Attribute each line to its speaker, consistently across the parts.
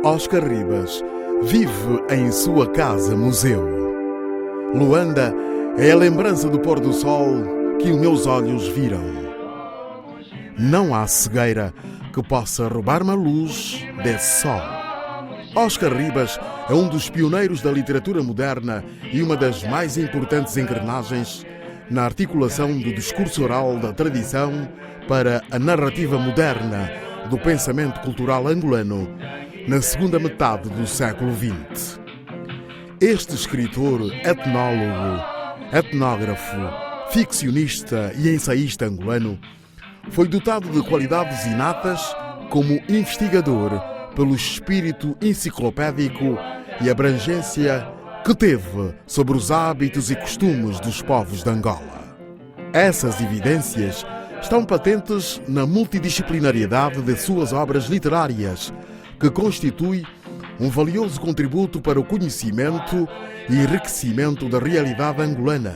Speaker 1: Oscar Ribas vive em sua casa-museu. Luanda é a lembrança do pôr do sol que os meus olhos viram. Não há cegueira que possa roubar-me a luz desse sol. Oscar Ribas é um dos pioneiros da literatura moderna e uma das mais importantes engrenagens na articulação do discurso oral da tradição para a narrativa moderna do pensamento cultural angolano na segunda metade do século XX. Este escritor, etnólogo, etnógrafo, ficcionista e ensaísta angolano foi dotado de qualidades inatas como investigador pelo espírito enciclopédico e abrangência que teve sobre os hábitos e costumes dos povos de Angola. Essas evidências estão patentes na multidisciplinariedade de suas obras literárias, que constitui um valioso contributo para o conhecimento e enriquecimento da realidade angolana,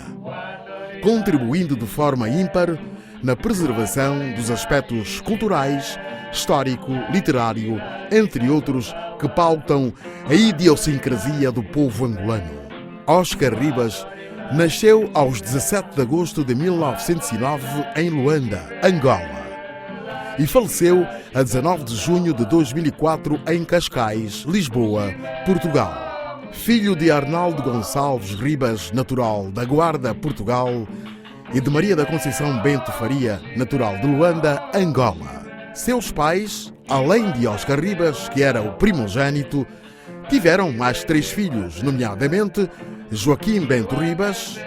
Speaker 1: contribuindo de forma ímpar na preservação dos aspectos culturais, histórico, literário, entre outros, que pautam a idiosincrasia do povo angolano. Oscar Ribas nasceu aos 17 de agosto de 1909 em Luanda, Angola, e faleceu a 19 de junho de 2004 em Cascais, Lisboa, Portugal. Filho de Arnaldo Gonçalves Ribas, natural da Guarda, Portugal, e de Maria da Conceição Bento Faria, natural de Luanda, Angola. Seus pais, além de Oscar Ribas, que era o primogênito, tiveram mais 3 filhos, nomeadamente Joaquim Bento Ribas,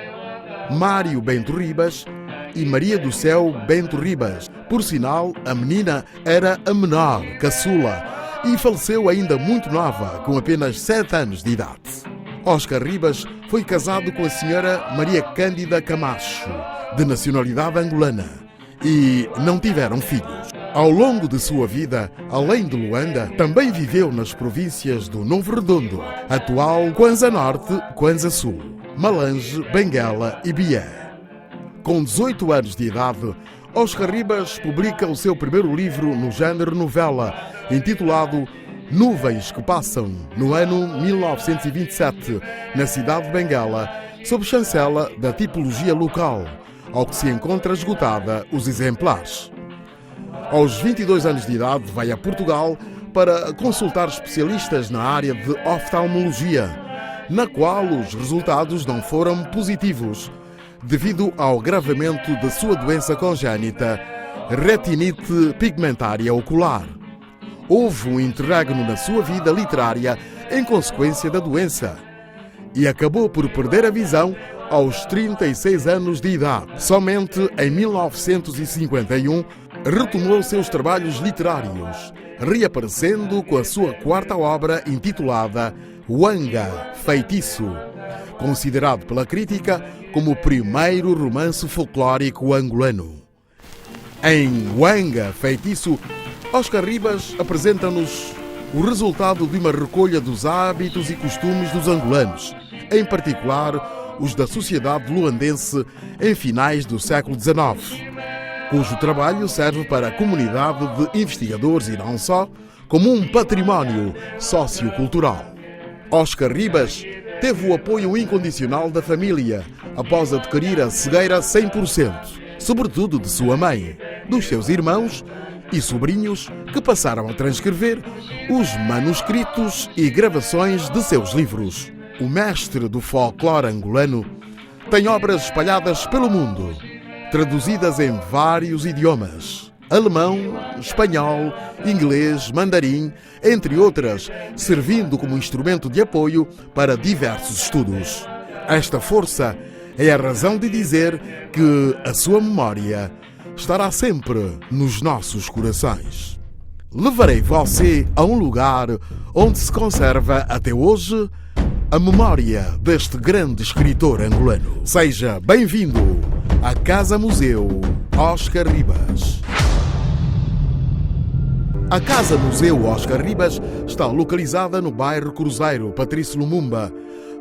Speaker 1: Mário Bento Ribas e Maria do Céu Bento Ribas. Por sinal, a menina era a menor, caçula, e faleceu ainda muito nova, com apenas 7 anos de idade. Oscar Ribas foi casado com a senhora Maria Cândida Camacho, de nacionalidade angolana, e não tiveram filhos. Ao longo de sua vida, além de Luanda, também viveu nas províncias do Novo Redondo, atual Kwanza Norte, Kwanza Sul, Malange, Benguela e Bié. Com 18 anos de idade, Oscar Ribas publica o seu primeiro livro no género novela, intitulado Nuvens que Passam, no ano 1927, na cidade de Benguela, sob chancela da tipologia local, ao que se encontra esgotada os exemplares. Aos 22 anos de idade, vai a Portugal para consultar especialistas na área de oftalmologia, na qual os resultados não foram positivos, devido ao agravamento da sua doença congénita, retinite pigmentária ocular. Houve um interregno na sua vida literária em consequência da doença e acabou por perder a visão aos 36 anos de idade. Somente em 1951 retomou seus trabalhos literários, reaparecendo com a sua quarta obra intitulada Wanga, Feitiço, considerado pela crítica como o primeiro romance folclórico angolano. Em Wanga, Feitiço, Oscar Ribas apresenta-nos o resultado de uma recolha dos hábitos e costumes dos angolanos, em particular os da sociedade luandense em finais do século XIX, cujo trabalho serve para a comunidade de investigadores e não só, como um património sociocultural. Oscar Ribas teve o apoio incondicional da família após adquirir a cegueira 100%, sobretudo de sua mãe, dos seus irmãos e sobrinhos, que passaram a transcrever os manuscritos e gravações de seus livros. O mestre do folclore angolano tem obras espalhadas pelo mundo, traduzidas em vários idiomas: alemão, espanhol, inglês, mandarim, entre outras, servindo como instrumento de apoio para diversos estudos. Esta força é a razão de dizer que a sua memória estará sempre nos nossos corações. Levarei você a um lugar onde se conserva até hoje a memória deste grande escritor angolano. Seja bem-vindo à Casa Museu Oscar Ribas. A Casa Museu Oscar Ribas está localizada no bairro Cruzeiro, Patrício Lumumba,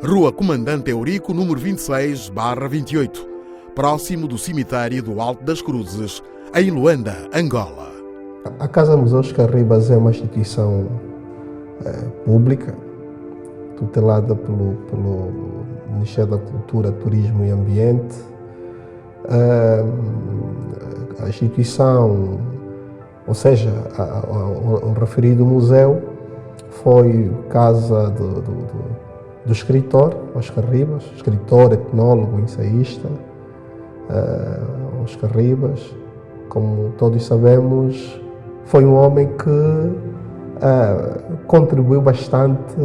Speaker 1: Rua Comandante Eurico, número 26/28, próximo do cemitério do Alto das Cruzes, em Luanda, Angola.
Speaker 2: A Casa Museu Oscar Ribas é uma instituição pública, tutelada pelo Ministério da Cultura, Turismo e Ambiente. A instituição, ou seja, o referido museu foi casa do escritor Oscar Ribas, escritor, etnólogo, ensaísta. Oscar Ribas, como todos sabemos, foi um homem que contribuiu bastante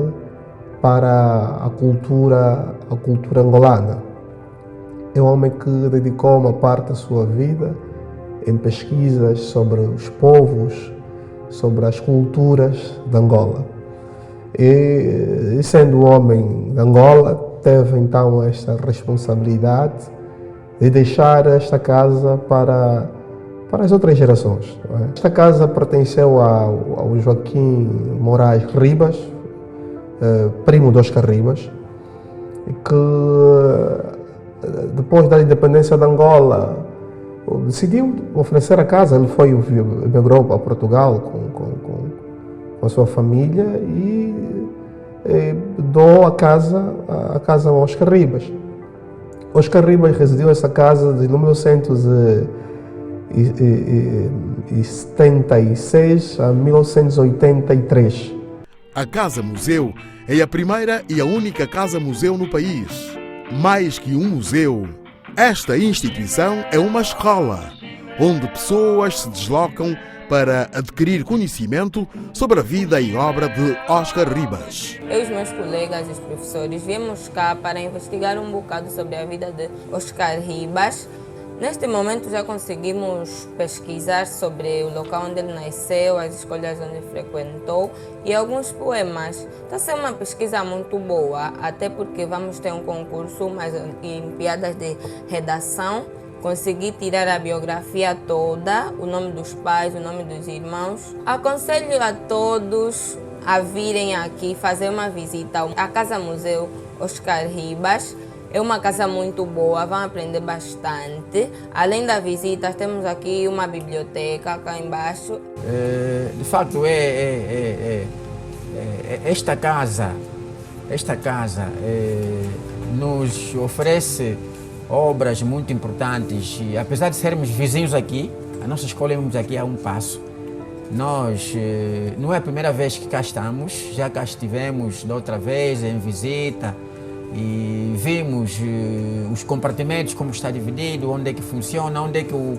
Speaker 2: para a cultura angolana. É um homem que dedicou uma parte da sua vida em pesquisas sobre os povos, sobre as culturas de Angola. E sendo um homem de Angola, teve então esta responsabilidade de deixar esta casa para as outras gerações. Não é? Esta casa pertenceu ao Joaquim Moraes Ribas, primo de Oscar Ribas, que depois da independência de Angola decidiu oferecer a casa. Ele emigrou para Portugal com a sua família e doou a casa a Oscar Ribas. Oscar Ribas residiu nessa casa de 1976 a 1983.
Speaker 1: A Casa Museu é a primeira e a única casa-museu no país. Mais que um museu, esta instituição é uma escola, onde pessoas se deslocam para adquirir conhecimento sobre a vida e obra de Oscar Ribas.
Speaker 3: Eu e os meus colegas e os professores viemos cá para investigar um bocado sobre a vida de Oscar Ribas. Neste momento já conseguimos pesquisar sobre o local onde ele nasceu, as escolas onde frequentou e alguns poemas. Está sendo uma pesquisa muito boa, até porque vamos ter um concurso, mas em piadas de redação. Consegui tirar a biografia toda, o nome dos pais, o nome dos irmãos. Aconselho a todos a virem aqui fazer uma visita à Casa Museu Oscar Ribas. É uma casa muito boa, vão aprender bastante. Além da visita, temos aqui uma biblioteca cá embaixo.
Speaker 4: De facto, esta casa nos oferece obras muito importantes. E, apesar de sermos vizinhos aqui, a nossa escola é aqui a um passo. Nós, não é a primeira vez que cá estamos, já cá estivemos da outra vez em visita e vimos os compartimentos, como está dividido, onde é que funciona, onde é que o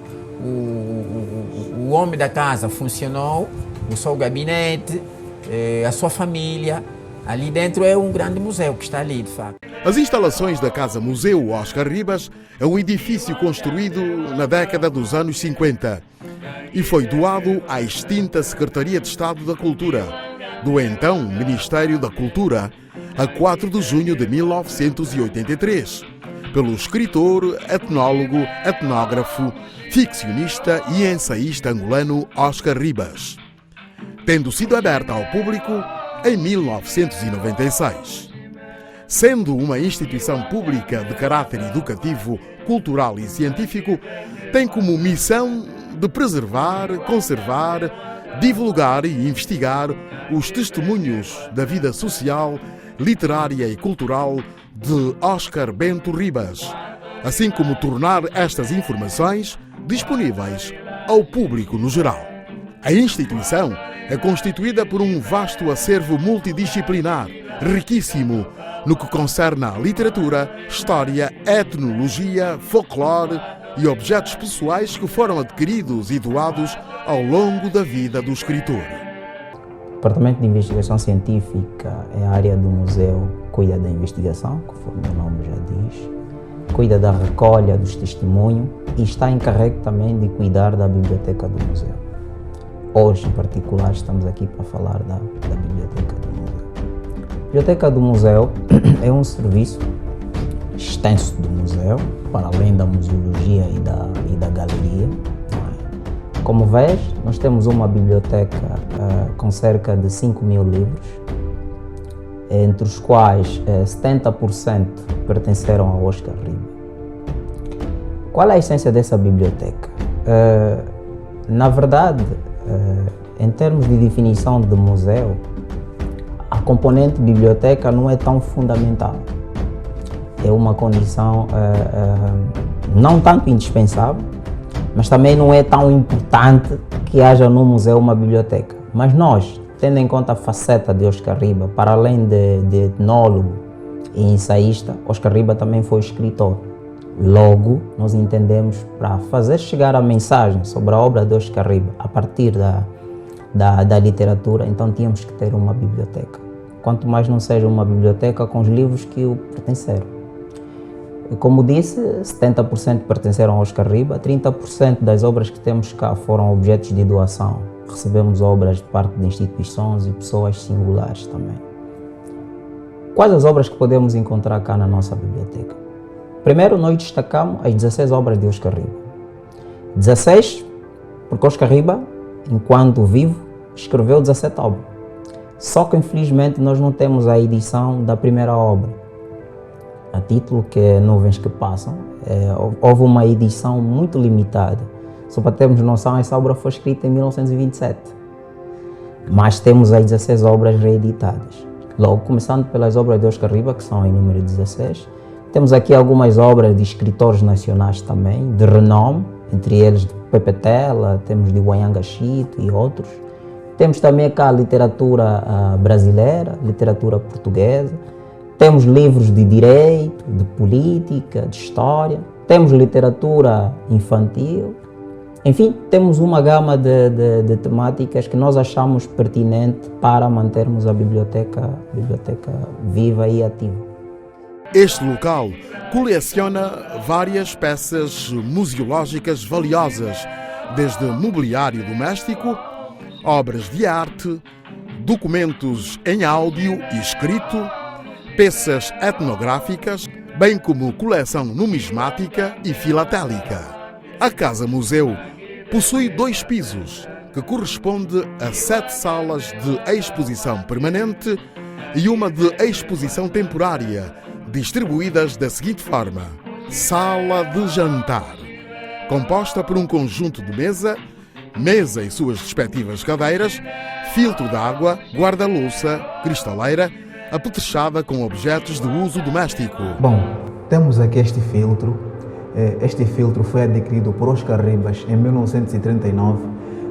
Speaker 4: homem da casa funcionou, o seu gabinete, a sua família. Ali dentro é um grande museu que está ali, de facto.
Speaker 1: As instalações da Casa Museu Oscar Ribas é um edifício construído na década dos anos 50 e foi doado à extinta Secretaria de Estado da Cultura, do então Ministério da Cultura, a 4 de junho de 1983, pelo escritor, etnólogo, etnógrafo, ficcionista e ensaísta angolano Oscar Ribas, tendo sido aberta ao público em 1996. Sendo uma instituição pública de caráter educativo, cultural e científico, tem como missão de preservar, conservar, divulgar e investigar os testemunhos da vida social, literária e cultural de Oscar Bento Ribas, assim como tornar estas informações disponíveis ao público no geral. A instituição é constituída por um vasto acervo multidisciplinar, riquíssimo no que concerne à literatura, história, etnologia, folclore e objetos pessoais que foram adquiridos e doados ao longo da vida do escritor.
Speaker 5: O Departamento de Investigação Científica é a área do museu que cuida da investigação, conforme o nome já diz, cuida da recolha dos testemunhos e está encarregue também de cuidar da biblioteca do museu. Hoje, em particular, estamos aqui para falar da biblioteca do museu. A biblioteca do museu é um serviço extenso do museu, para além da museologia e da galeria. Como vês, nós temos uma biblioteca com cerca de 5.000 livros, entre os quais 70% pertenceram a Oscar Ribas. Qual é a essência dessa biblioteca? Na verdade, em termos de definição de museu, a componente biblioteca não é tão fundamental. É uma condição não tanto indispensável, mas também não é tão importante que haja no museu uma biblioteca. Mas nós, tendo em conta a faceta de Oscar Riba, para além de etnólogo e ensaísta, Oscar Riba também foi escritor. Logo, nós entendemos, para fazer chegar a mensagem sobre a obra de Oscar Riba a partir da literatura, então tínhamos que ter uma biblioteca. Quanto mais não seja uma biblioteca com os livros que o pertenceram. Como disse, 70% pertenceram a Oscar Riba, 30% das obras que temos cá foram objetos de doação. Recebemos obras de parte de instituições e pessoas singulares também. Quais as obras que podemos encontrar cá na nossa biblioteca? Primeiro, nós destacamos as 16 obras de Oscar Riba. 16, porque Oscar Riba, enquanto vivo, escreveu 17 obras. Só que, infelizmente, nós não temos a edição da primeira obra. A título que é Nuvens que Passam, houve uma edição muito limitada. Só para termos noção, essa obra foi escrita em 1927. Mas temos as 16 obras reeditadas. Logo, começando pelas obras de Oscar Riba, que são em número 16, temos aqui algumas obras de escritores nacionais também, de renome, entre eles de Pepe Tela, temos de Wayanga Chito e outros. Temos também cá a literatura brasileira, literatura portuguesa. Temos livros de direito, de política, de história. Temos literatura infantil. Enfim, temos uma gama de temáticas que nós achamos pertinente para mantermos a biblioteca viva e ativa.
Speaker 1: Este local coleciona várias peças museológicas valiosas, desde mobiliário doméstico, obras de arte, documentos em áudio e escrito, peças etnográficas, bem como coleção numismática e filatélica. A Casa Museu possui 2 pisos, que corresponde a 7 salas de exposição permanente e uma de exposição temporária, distribuídas da seguinte forma: Sala de jantar, composta por um conjunto de mesa e suas respectivas cadeiras, filtro de água, guarda-louça, cristaleira, apetrechada com objetos de uso doméstico.
Speaker 6: Bom, temos aqui este filtro. Este filtro foi adquirido por Oscar Ribas em 1939.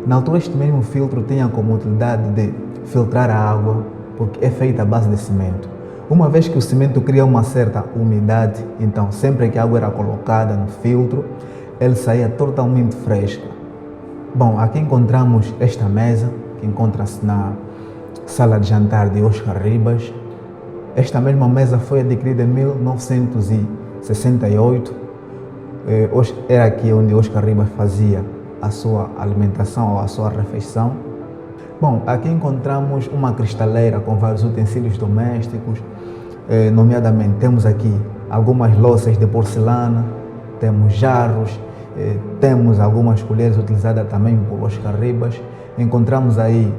Speaker 6: Na altura, este mesmo filtro tinha como utilidade de filtrar a água, porque é feita à base de cimento. Uma vez que o cimento cria uma certa umidade, então sempre que a água era colocada no filtro, ele saía totalmente fresca. Bom, aqui encontramos esta mesa, que encontra-se na sala de jantar de Oscar Ribas. Esta mesma mesa foi adquirida em 1968. Era aqui onde Oscar Ribas fazia a sua alimentação ou a sua refeição. Bom, aqui encontramos uma cristaleira com vários utensílios domésticos, nomeadamente temos aqui algumas louças de porcelana, temos jarros, temos algumas colheres utilizadas também por Oscar Ribas. Encontramos aí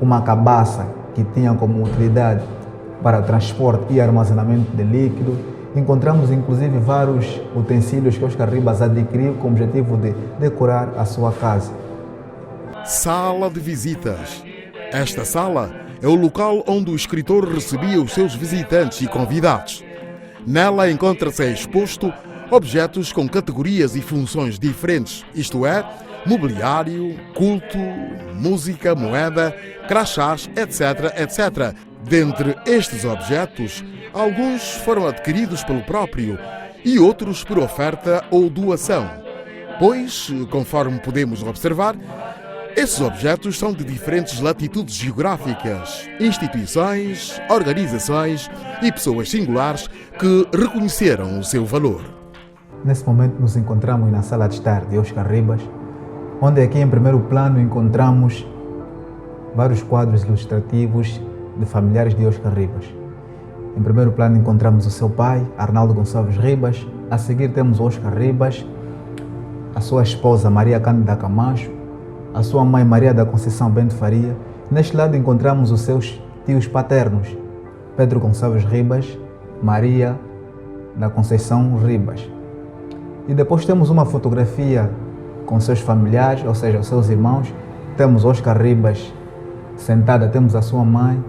Speaker 6: uma cabaça que tinha como utilidade para transporte e armazenamento de líquido. Encontramos inclusive vários utensílios que Oscar Ribas adquiriu com o objetivo de decorar a sua casa.
Speaker 1: Sala de visitas. Esta sala é o local onde o escritor recebia os seus visitantes e convidados. Nela encontra-se exposto objetos com categorias e funções diferentes, isto é, mobiliário, culto, música, moeda, crachás, etc, etc. Dentre estes objetos, alguns foram adquiridos pelo próprio e outros por oferta ou doação, pois, conforme podemos observar, esses objetos são de diferentes latitudes geográficas, instituições, organizações e pessoas singulares que reconheceram o seu valor.
Speaker 6: Nesse momento nos encontramos na sala de estar de Oscar Ribas, onde aqui em primeiro plano encontramos vários quadros ilustrativos de familiares de Oscar Ribas. Em primeiro plano encontramos o seu pai, Arnaldo Gonçalves Ribas. A seguir temos Oscar Ribas, a sua esposa Maria Cândida Camacho, a sua mãe Maria da Conceição Bento Faria. Neste lado encontramos os seus tios paternos, Pedro Gonçalves Ribas, Maria da Conceição Ribas. E depois temos uma fotografia com seus familiares, ou seja, os seus irmãos. Temos Oscar Ribas sentada, temos a sua mãe,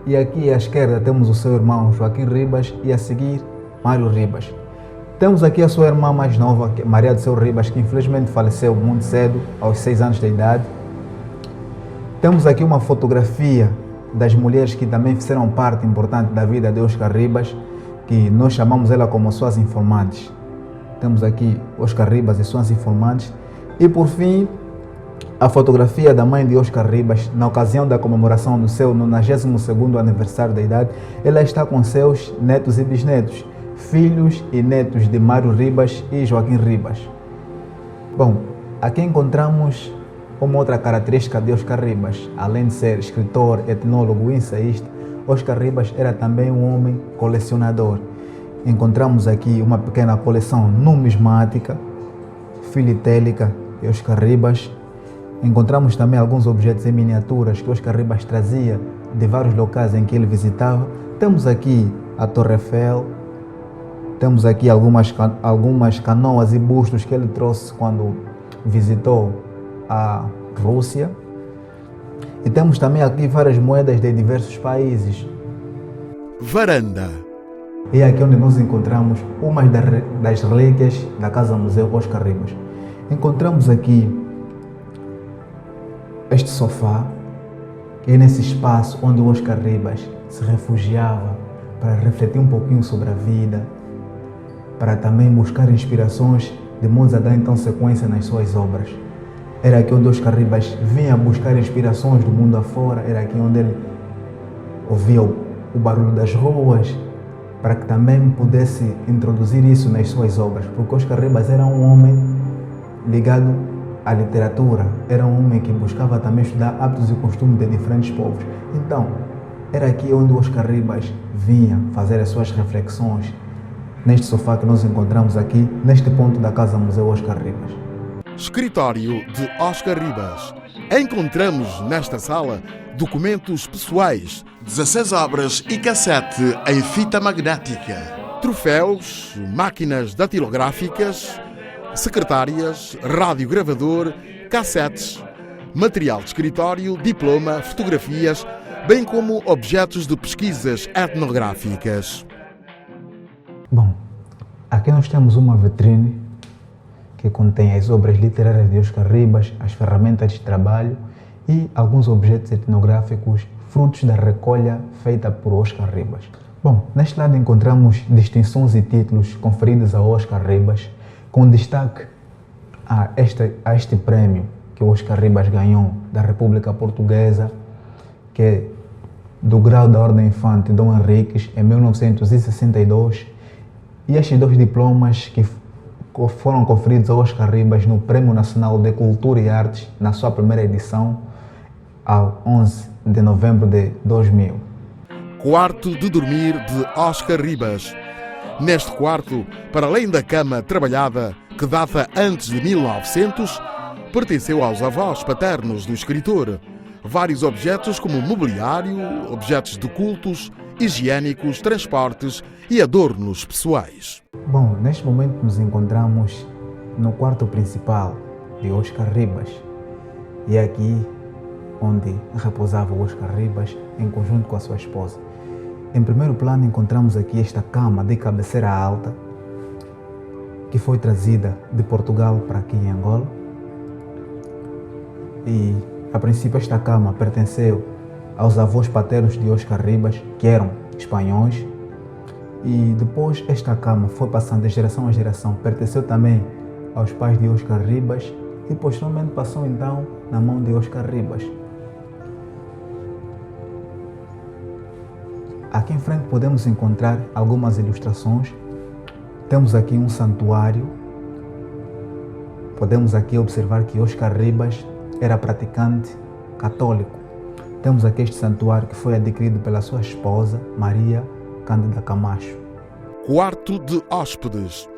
Speaker 6: E aqui à esquerda temos o seu irmão Joaquim Ribas e a seguir Mário Ribas. Temos aqui a sua irmã mais nova, Maria do Céu Ribas, que infelizmente faleceu muito cedo, aos 6 anos de idade. Temos aqui uma fotografia das mulheres que também fizeram parte importante da vida de Oscar Ribas, que nós chamamos ela como suas informantes. Temos aqui Oscar Ribas e suas informantes. E por fim, a fotografia da mãe de Oscar Ribas, na ocasião da comemoração do seu 92º aniversário da idade. Ela está com seus netos e bisnetos, filhos e netos de Mário Ribas e Joaquim Ribas. Bom, aqui encontramos uma outra característica de Oscar Ribas. Além de ser escritor, etnólogo e ensaísta, Oscar Ribas era também um homem colecionador. Encontramos aqui uma pequena coleção numismática, filitélica de Oscar Ribas. Encontramos também alguns objetos em miniaturas que Oscar Ribas trazia de vários locais em que ele visitava. Temos aqui a Torre Eiffel, temos aqui algumas canoas e bustos que ele trouxe quando visitou a Rússia. E temos também aqui várias moedas de diversos países.
Speaker 1: Varanda.
Speaker 6: E é aqui onde nós encontramos uma das relíquias da Casa Museu Oscar Ribas. Encontramos aqui este sofá, que é nesse espaço onde o Oscar Ribas se refugiava para refletir um pouquinho sobre a vida, para também buscar inspirações de modo a dar então sequência nas suas obras. Era aqui onde Oscar Ribas vinha buscar inspirações do mundo afora, era aqui onde ele ouvia o barulho das ruas, para que também pudesse introduzir isso nas suas obras, porque Oscar Ribas era um homem ligado à literatura, era um homem que buscava também estudar hábitos e costumes de diferentes povos. Então, era aqui onde Oscar Ribas vinha fazer as suas reflexões, neste sofá que nós encontramos aqui, neste ponto da Casa Museu Oscar Ribas.
Speaker 1: Escritório de Oscar Ribas. Encontramos nesta sala documentos pessoais, 16 obras e cassete em fita magnética, troféus, máquinas datilográficas, secretárias, radiogravador, cassetes, material de escritório, diploma, fotografias, bem como objetos de pesquisas etnográficas.
Speaker 6: Bom, aqui nós temos uma vitrine que contém as obras literárias de Oscar Ribas, as ferramentas de trabalho e alguns objetos etnográficos, frutos da recolha feita por Oscar Ribas. Bom, neste lado encontramos distinções e títulos conferidos a Oscar Ribas, com destaque a este prêmio que Oscar Ribas ganhou da República Portuguesa, que é do grau da Ordem Infante Dom Henriques, em 1962, e estes 2 diplomas que foram conferidos a Oscar Ribas no Prêmio Nacional de Cultura e Artes, na sua primeira edição, ao 11 de novembro de 2000.
Speaker 1: Quarto de dormir de Oscar Ribas. Neste quarto, para além da cama trabalhada, que data antes de 1900, pertenceu aos avós paternos do escritor. Vários objetos como mobiliário, objetos de cultos, higiênicos, transportes e adornos pessoais.
Speaker 6: Bom, neste momento nos encontramos no quarto principal de Oscar Ribas. E é aqui onde repousava Oscar Ribas em conjunto com a sua esposa. Em primeiro plano encontramos aqui esta cama de cabeceira alta, que foi trazida de Portugal para aqui em Angola. E a princípio esta cama pertenceu aos avós paternos de Oscar Ribas, que eram espanhóis. E depois esta cama foi passando de geração a geração, pertenceu também aos pais de Oscar Ribas e posteriormente passou então na mão de Oscar Ribas. Aqui em frente podemos encontrar algumas ilustrações. Temos aqui um santuário. Podemos aqui observar que Oscar Ribas era praticante católico. Temos aqui este santuário que foi adquirido pela sua esposa, Maria Cândida Camacho.
Speaker 1: Quarto de hóspedes.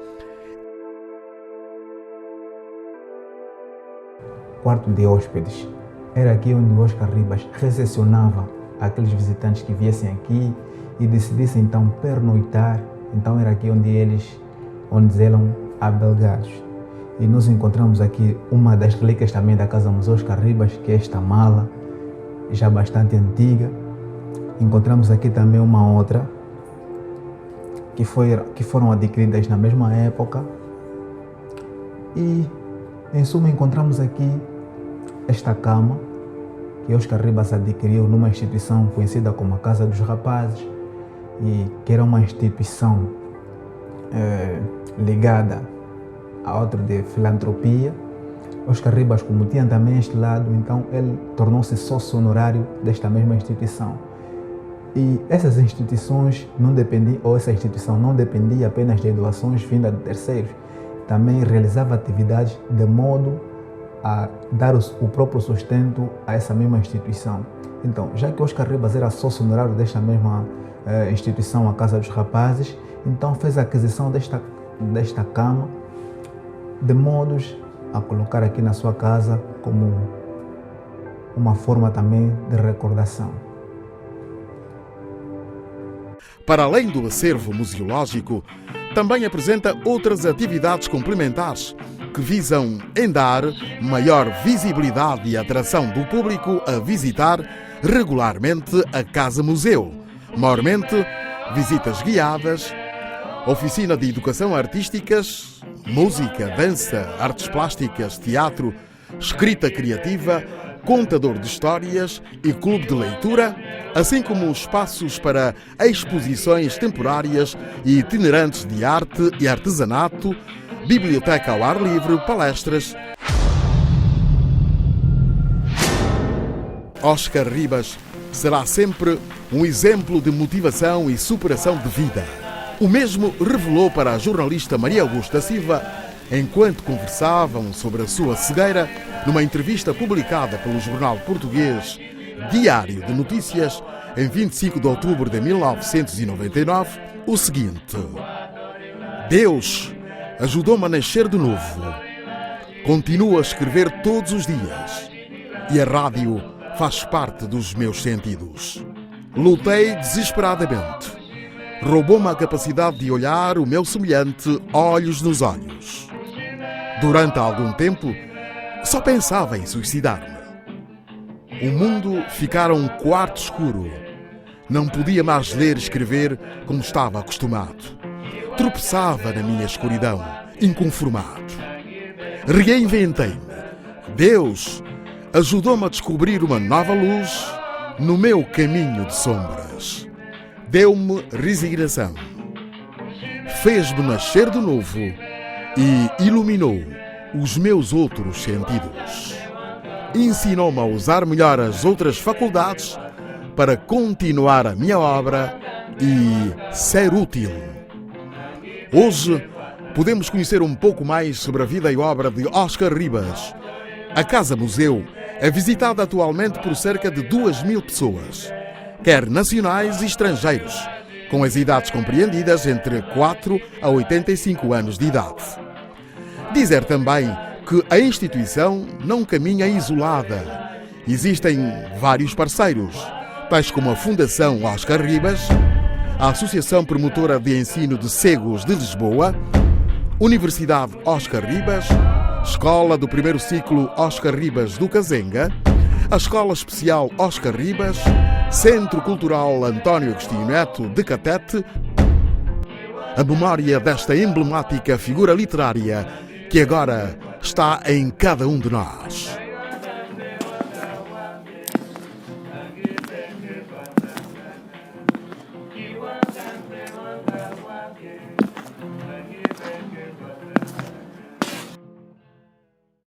Speaker 6: Quarto de hóspedes. Era aqui onde Oscar Ribas recepcionava aqueles visitantes que viessem aqui e decidissem então pernoitar. Então era aqui onde eles eram abelgados. E nós encontramos aqui uma das relíquias também da Casa Museu Oscar Ribas, que é esta mala, já bastante antiga. encontramos aqui também uma outra que foram adquiridas na mesma época. E, em suma, encontramos aqui esta cama que Oscar Ribas adquiriu numa instituição conhecida como a Casa dos Rapazes, e que era uma instituição ligada a outra de filantropia. Oscar Ribas, como tinha também este lado, então ele tornou-se sócio honorário desta mesma instituição. E essas instituições não dependiam, ou essa instituição não dependia apenas de doações vindas de terceiros, também realizava atividades de modo a dar o próprio sustento a essa mesma instituição. Então, já que Oscar Ribas era sócio honorário desta mesma instituição, a Casa dos Rapazes, então fez a aquisição desta cama, de modos a colocar aqui na sua casa como uma forma também de recordação.
Speaker 1: Para além do acervo museológico, também apresenta outras atividades complementares que visam em dar maior visibilidade e atração do público a visitar regularmente a Casa-Museu, maiormente visitas guiadas, oficina de educação artísticas, música, dança, artes plásticas, teatro, escrita criativa, contador de histórias e clube de leitura, assim como espaços para exposições temporárias e itinerantes de arte e artesanato, biblioteca ao ar livre, palestras. Oscar Ribas será sempre um exemplo de motivação e superação de vida. O mesmo revelou para a jornalista Maria Augusta Silva, enquanto conversavam sobre a sua cegueira, numa entrevista publicada pelo jornal português Diário de Notícias, em 25 de outubro de 1999, o seguinte: Deus ajudou-me a nascer de novo. Continuo a escrever todos os dias e a rádio faz parte dos meus sentidos. Lutei desesperadamente. Roubou-me a capacidade de olhar o meu semelhante olhos nos olhos. Durante algum tempo, só pensava em suicidar-me. O mundo ficara um quarto escuro. Não podia mais ler e escrever como estava acostumado. Tropeçava na minha escuridão, inconformado. Reinventei-me. Deus ajudou-me a descobrir uma nova luz no meu caminho de sombras. Deu-me resignação. Fez-me nascer de novo e iluminou os meus outros sentidos. Ensinou-me a usar melhor as outras faculdades para continuar a minha obra e ser útil. Hoje podemos conhecer um pouco mais sobre a vida e obra de Oscar Ribas. A Casa-Museu é visitada atualmente por cerca de 2.000 pessoas, quer nacionais e estrangeiros, com as idades compreendidas entre 4 a 85 anos de idade. Dizer também que a instituição não caminha isolada. Existem vários parceiros, tais como a Fundação Oscar Ribas, a Associação Promotora de Ensino de Cegos de Lisboa, Universidade Oscar Ribas, Escola do Primeiro Ciclo Oscar Ribas do Cazenga, a Escola Especial Oscar Ribas, Centro Cultural António Agostinho Neto de Catete. A memória desta emblemática figura literária que agora está em cada um de nós.